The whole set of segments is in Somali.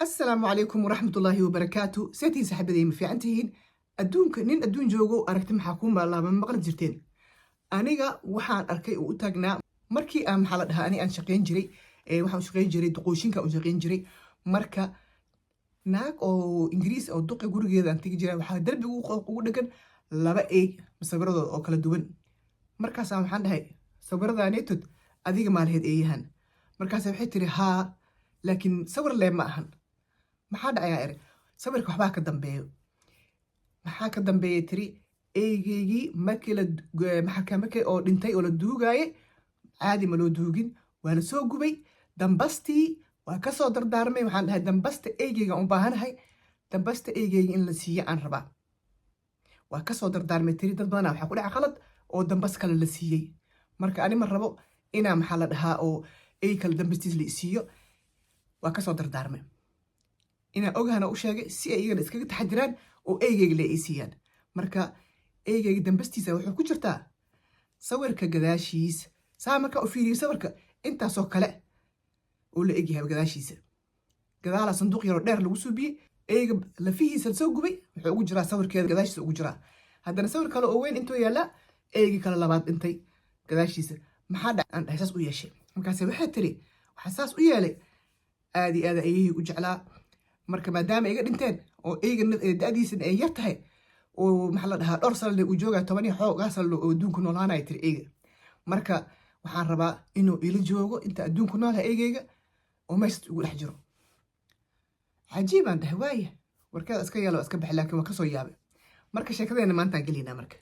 السلام عليكم ورحمة الله وبركاته سيتين صاحبتي ما في عنتين adduunka nin adduun joogo aragti maxaa ku maalaaba maqli jirteen aniga waxaan arkay oo u taagnaa markii aan maxaa la dhahaa ani aan shaqayn jiray waxaan u shaqayn jiray duqooshinka u shaqayn jiray marka naag oo ingiriis oo duqi gurigeeda aan tegi jiray waxaa darbiga ugu dhagan laba eeg sawiradood oo kala duwan markaasaan waxaan dhahay sawiradaanetod adiga maalaheed eeyahan markaas waxay tiri haa laakiin sawir lee ma ahan maxaa dhacayaa ere sawirka waxbaa ka dambeeyo maxaa ka dambeeyay tiri eygeygii markii oo dhintay oo la duugaaye caadi ma loo duugin waa la soo gubay dambastii waa ka soo dardaarmay waxaan dhahay dambasta eygeyga u baahanahay dambasta eygeyga in la siiyo aan rabaa waa ka soo dardaarmay tiri dad badanaa waxaa ku dhaca qalad oo dambas kale la siiyey marka ani ma rabo inaa maxaa la dhahaa oo ey kale dambastiis la isiiyo waa ka soo dardaarmay inaan ogahana u sheegay si ay iyagana iskaga taxadiraan oo eygeyga la siiyaan marka eygeyga dambastiisa wuxuu ku jirtaa sawirka gadaashiis saa marka u fiiriyo sawirka intaasoo kale oo la egyahay gadaashiisa gadaala sanduuq yaroo dheer lagu suubiyey eyga lafihiisa lasoo gubay wuxuu ugu jiraa sawirkeeda gadaashiisa ugu jiraa haddana sawir kale oo weyn intuu yaallaa eygii kale labaad dhintay gadaashiisa maxaa aan dhahay saas u yeeshay markaase waxay tiri waxaa saas u yeelay aad iyo aad ayay u jeclaa marka maadaama iga dhinteen oo eyga da-diisan ay yar tahay oo maxaa la dhahaa dhowr sanale uu joogaa 10 xoogaa sanale oo adduunku noolaanaya tiri eyga marka waxaan rabaa inuu ila joogo inta adduunku noolaha eygeyga oo meesha ugu dhex jiro cajiibaan dhahay waaye warkeeda iska yeelo iska baxay laakiin waa kasoo yaabay marka sheekadeena maantaan gelaynaa marka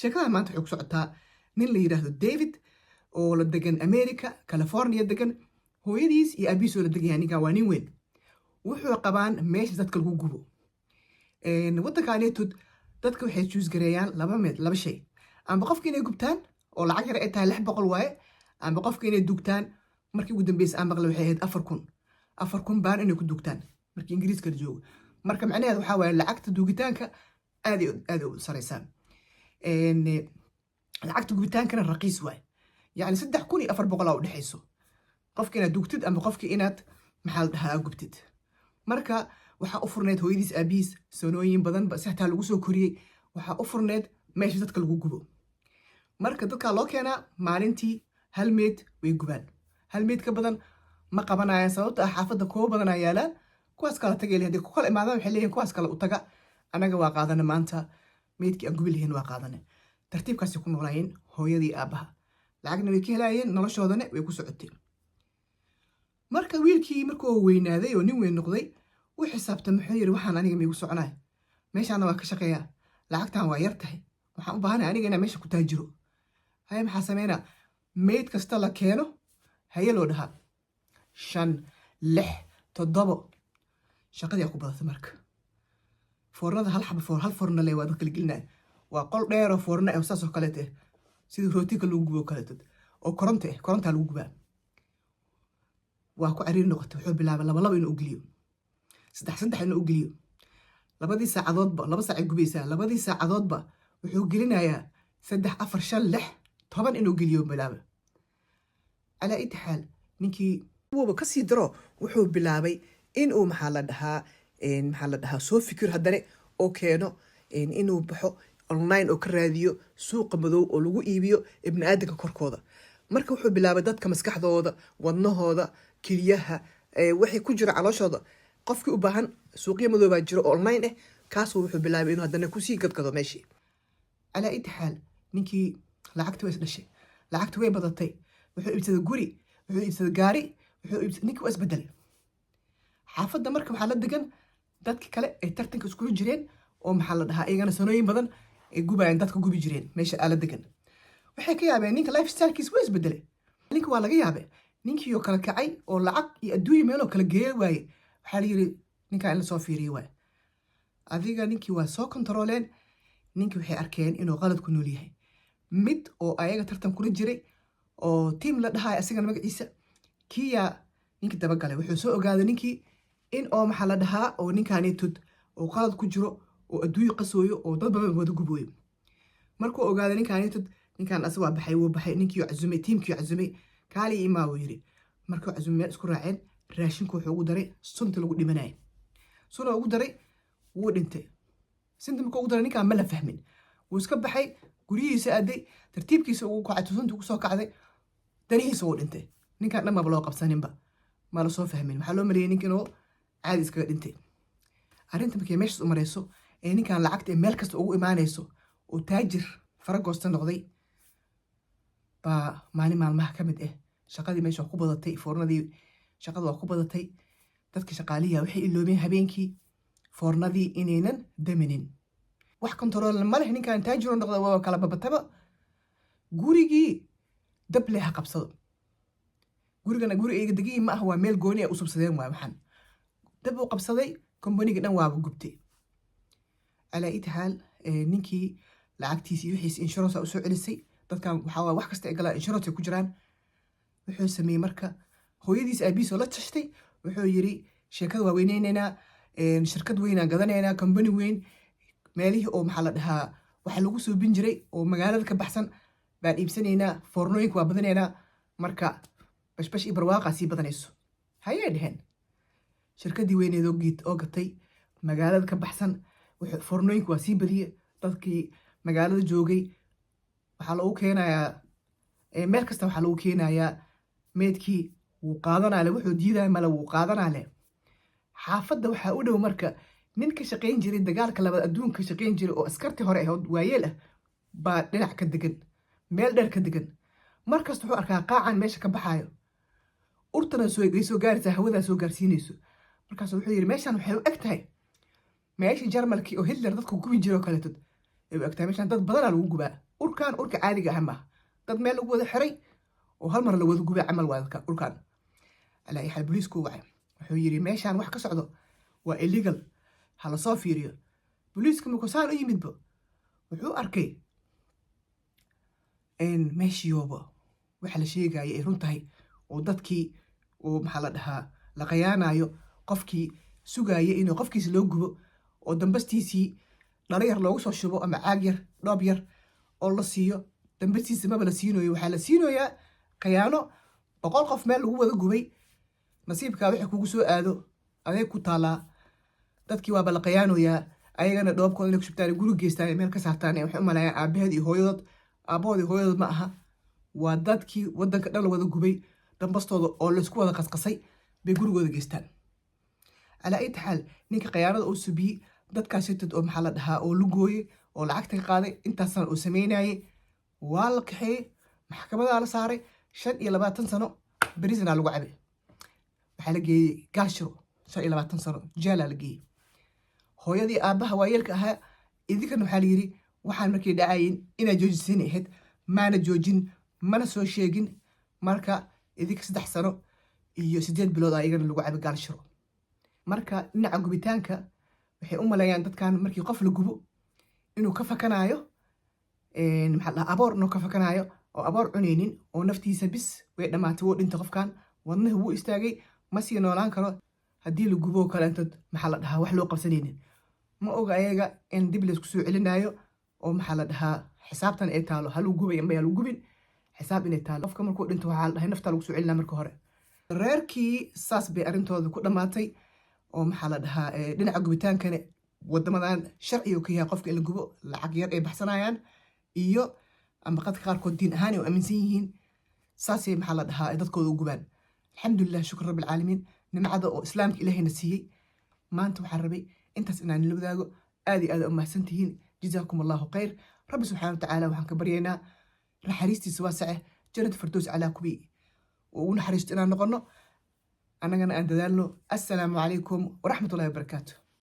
sheekada maanta waxay ku socotaa nin la yidhaahdo David oo la degan America California degan hooyadiis iyo aabihiis oo la degan yahay ninkan waa nin weyn wuxuu qabaan meesha dadka lagu gubo waddankaaneetud dadka waxay juus gareeyaan laba shay amba qofka inay gubtaan oo lacag yar ay tahay 600 waaye amba qofka inay dugtaan markii ugu dambeysay aan maqlay waxay ahayd 4,000 baan inay ku dugtaan markii ingiriiska la joogo marka macnaheedu waxaa waaye lacagta dugitaanka aad u sareysaa lacagta gubitaankana raqiis waaye yacni 3,400 u dhexayso qofka inaad dugtid amba qofka inaad maxaa la dhahaa gubtid marka waxaa u furneed hooyadiis aabihiis sanooyin badan si xataa lagu soo koriyey waxaa u furneed meesha dadka lagu gubo marka dadkaa loo keenaa maalintii hal meed way gubaan hal meed ka badan ma qabanayaan sababta ah xaafadda kuwa badanaa yaalaan kuwaas kala tagay haddii ku kala imaadaan waxay leeyihin kuwaas kale u taga anaga waa qaadana maanta meedkii aan gubi lahayn waa qaadane tartiibkaasay ku noolaayeen hooyadii aabaha lacagna way ka helaayeen noloshoodana way ku socotay marka wiilkii markuu weynaaday oo nin weyn noqday u xisaabtay muxuu yiri waxaan aniga miigu soconay meeshaana waa ka shaqeeyaa lacagtan waa yar tahay waxaan u baahanahay aniga inaan meesha ku taajiro hay maxaa sameynaa meyd kasta la keeno haye loo dhahaa 5 6 7 shaqadii ku badatay marka foornada hal foorna le waa dadka gelinay waa qol dheer oo foorna ah saas oo kale ah sidii rootiga lagu gubo kale oo koronta lagu gubaa waa ku cariir noqotay wuxuu bilaabay laba inuu geliyo saddex inuu geliyo labadii saacadoodba 2 saac ay gubaysaa labadii saacadoodba wuxuu gelinayaa 3 4 5 6 10 inuu geliyo bilaabay ala itixaal ninkii wuuba ka sii daro wuxuu bilaabay inuu maxaa la dhahaa soo fikir haddana oo keeno inuu baxo online oo ka raadiyo suuqa madow oo lagu iibiyo ibn aadamka korkooda marka wuxuu bilaabay dadka maskaxdooda wadnahooda kiliyaha waxay ku jira calooshooda qofkii u baahan suuqyo madow baa jiro online ah kaasoo wuxuu bilaabay inuu haddana kusii gadgado meeshii calaa itixaal ninkii lacagta way isdhashay lacagta way badatay wuxuu iibsaday guri wuxuu iibsaday gaari ninkii waa isbedelay xaafadda marka waxaa la degan dadki kale ay tartanka iskula jireen oo maxaa la dhahaa iyagana sanooyin badan ay gubayaan dadka gubi jireen meesha ala degan waxay ka yaabeen ninka lifestylekiis waa isbedelay ninka waa laga yaabay ninkii oo kala kacay oo lacag iyo adduunyo meeloo kala geeya waaye waxaa la yiri ninkaa in lasoo fiiriyo waaye adiga ninkii waa soo kontarooleen ninkii waxay arkeen inuu qalad ku nool yahay mid oo ayaga tartan kula jiray oo tiim la dhahaay asigana magaciisa kiyaa ninkii dabagalay wuxuu soo ogaaday ninkii in oo maxaa la dhahaa oo ninkaanitud oo qalad ku jiro oo adduunyo qasooyo oo dad badan wada gubooyo markuu ogaaday ninkaanitud ninkan asig waa baxay wuu baxay ninkii cazumay tiimkii cazumay kaali imaa wuu yiri markuu cazumay isku raaceen raashinku wuxuu ugu daray sunta lagu dhimanayay suna ugu daray wuu dhintay sinta markuu ugu daray ninkaan ma la fahmin wuu iska baxay gurigiisa aaday tartiibkiisa ugu kacay sunta ugu soo kacday danihiisa wuu dhintay ninkaan dhan maba loo qabsaninba ma la soo fahmin waxaa loo maleeyay ninkan oo caadi iskaga dhintay arrinta markay meeshaas u marayso ee ninkaan lacagta ee meel kasta ugu imaanayso oo taajir faragoosta noqday baa maalin maalmaha ka mid ah shaqadii meesha waa ku badatay foornadii shaqada waa ku badatay dadka shaqaaliya waxay iloobeen habeenkii foornadii inaynan daminin wax kontarool ma leh ninkaan taajiro noqda waa kala babataba gurigii dab leh ha qabsado gurigana guri eega degii ma ah waa meel gooni ah u subsadeen waa maxan dab uu qabsaday kombaniga dhan waaba gubtay calaa iti xaal ninkii lacagtiisii wixiisi insurance u soo celisay dadkan waxaa wax kasta ay galaan insurance ku jiraan wuxuu sameeyey marka hooyadiis aabihiis oo la tashtay wuxuu yiri sheekada waa weyneynaynaa shirkad weynaan gadanaynaa company weyn meelihii oo maxaa la dhahaa waxa lagu soo bin jiray oo magaalada ka baxsan baan iibsanaynaa foornooyinka waa badanaynaa marka bashbash iyo barwaaqa sii badanayso hayay dheheen shirkadii weyneed oo gatay magaalada ka baxsan foornooyinka waa sii badiyey dadkii magaalada joogay waxaa lagu keenayaa meel kasta waxaa lagu keenayaa meedkii wuu qaadanaa wuxuu diidaya male wuu qaadanaa leh xaafadda waxaa u dhow marka nin ka shaqayn jiray dagaalka labaad adduunka ka shaqayn jiray oo askartii hore ahayd waayeel ah baa dhinac ka degan meel dheer ka degan markasta wuxuu arkaa qaacan meesha ka baxaayo urtana soo gaaraysaa hawadaa soo gaarsiinayso markaas wuxuu yidhi meeshaan waxay u eg tahay meeshii jarmalkii oo hitler dadka gubi jiray oo kaleeto ay u eg tahay meeshaan dad badanaa lagu gubaa urkan urka caadiga ah maaha dad meel lagu wada xiray oo hal mar la wada gubay camal waa urkan alaa xal booliisku wacay wuxuu yiri meeshaan wax ka socdo waa illegal hala soo fiiriyo booliiska markuu saan u yimidba wuxuu arkay meeshiyooba waxa la sheegaya ay run tahay oo dadkii oo maxaa la dhahaa la qayaanayo qofkii sugaya inuu qofkiisa loo gubo oo dambastiisii dhalo yar loogu soo shubo ama caag yar dhoob yar oo la siiyo dambastiisa maba la siinayo waxaa la siinayaa qayaano 100 qof meel lagu wada gubay nasiibkaa wixii kugu soo aado adeeg ku taalaa dadkii waaba la qayaanoyaa ayagana dhoobkooda inay ku shubtaan guri geystaan meel ka saartaan waxay u malayaan aabaheed iyo hooyadood aabahood iyo hooyadood ma aha waa dadkii wadanka dhan la wada gubay dambastooda oo laysku wada qasqasay bay gurigooda geystaan calaa ay taxaal ninka qayaanada uu subiyey dadkaas sitad oo maxaa la dhahaa oo lu gooyey oo lacagta ka qaaday intaasana uu sameynayay waa la kaxeeyey maxkamadaa la saaray 25 sano berisna lagu cabay waxaa la geeyey gaashiro 25 sano jeelaa la geeyey hooyadii aabaha waayeelka ahaa idinkan waxaa la yidhi waxaan markay dhacayin inaad joojisiin ahayd maana joojin mana soo sheegin marka idinka 3 sano iyo 8 bilood ayagana lagu cabay gaashiro marka dhinaca gubitaanka waxay u maleeyaan dadkan markii qof la gubo inuu ka fakanayo maxaa la aboor inuu ka fakanayo oo aboor cunaynin oo naftiisa bis way dhamaatay wuu dhintay qofkan wadnaha wuu istaagay ma sii noolaan karo haddii la gubo kale intad maxaa la dhahaa wax loo qabsanaynin ma oga ayaga in dib laysku soo celinayo oo maxaa la dhahaa xisaabtan ay taalo haluu gubay ama lagu gubin xisaab inay taalo qofka markuu dhinto waxaa la dhahay nafta lagu soo celinaa marka hore reerkii saas bay arrintooda ku dhamaatay oo maxaa la dhahaa dhinaca gubitaankana wadamadan sharciga ka yahay qofka in la gubo lacag yar ay baxsanayaan iyo ama qadka qaarkood diin ahaan ay u aaminsan yihiin saasay maxaa la dhahaa ay dadkooda u gubaan alxamdulilah shukr rabbi alcaalamiin nimcada oo islaamka ilaahayna siiyey maanta waxaan rabay intaas inaan la wadaago aad iyo aad u mahadsantihiin jazaakum allahu khayr rabbi subxaana watacaala waxaan ka baryaynaa naxariistiisa waasace jannada firdows calaa kuwii oo ugu naxariisto inaan noqono annagana aan dadaalno assalaamu calaykum waraxmatullahi wabarakaatu